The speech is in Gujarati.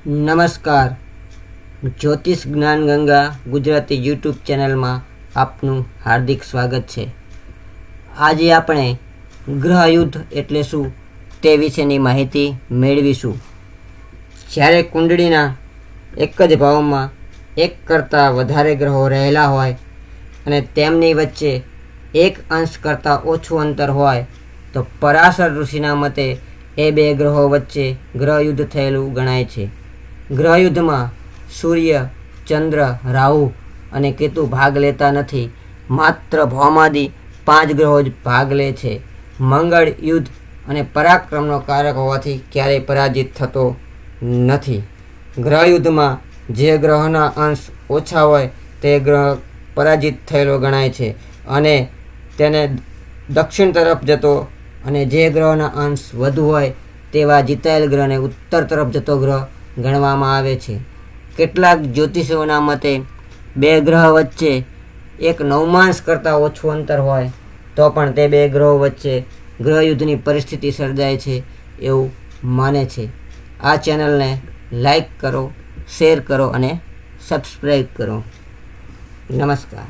નમસ્કાર. જ્યોતિષ જ્ઞાન ગંગા ગુજરાતી યુટ્યુબ ચેનલમાં આપનું હાર્દિક સ્વાગત છે. આજે આપણે ગ્રહયુદ્ધ એટલે શું તે વિશેની માહિતી મેળવીશું. જ્યારે કુંડળીના એક જ ભાવમાં એક કરતાં વધારે ગ્રહો રહેલા હોય અને તેમની વચ્ચે એક અંશ કરતાં ઓછું અંતર હોય તો પરાશર ઋષિના મતે એ બે ગ્રહો વચ્ચે ગ્રહયુદ્ધ થયેલું ગણાય છે. ગ્રહયુદ્ધમાં સૂર્ય, ચંદ્ર, રાહુ અને કેતુ ભાગ લેતા નથી. માત્ર ભૌમાદિ 5 ગ્રહો જ ભાગ લે છે. મંગળ યુદ્ધ અને પરાક્રમનો કારક હોવાથી ક્યારેય પરાજિત થતો નથી. ગ્રહયુદ્ધમાં જે ગ્રહોના અંશ ઓછા હોય તે ગ્રહ પરાજિત થયેલો ગણાય છે અને તેને દક્ષિણ તરફ જતો અને જે ગ્રહોના અંશ વધુ હોય તેવા જીતાયેલ ગ્રહને ઉત્તર તરફ જતો ગ્રહ ગણવામાં આવે છે. કેટલાક જ્યોતિષોના મતે બે ગ્રહ વચ્ચે 1/9 કરતાં ઓછું અંતર હોય તો પણ તે બે ગ્રહો વચ્ચે ગ્રહયુદ્ધની પરિસ્થિતિ સર્જાય છે એવું માને છે. આ ચેનલને લાઈક કરો, શેર કરો અને સબસ્ક્રાઈબ કરો. નમસ્કાર.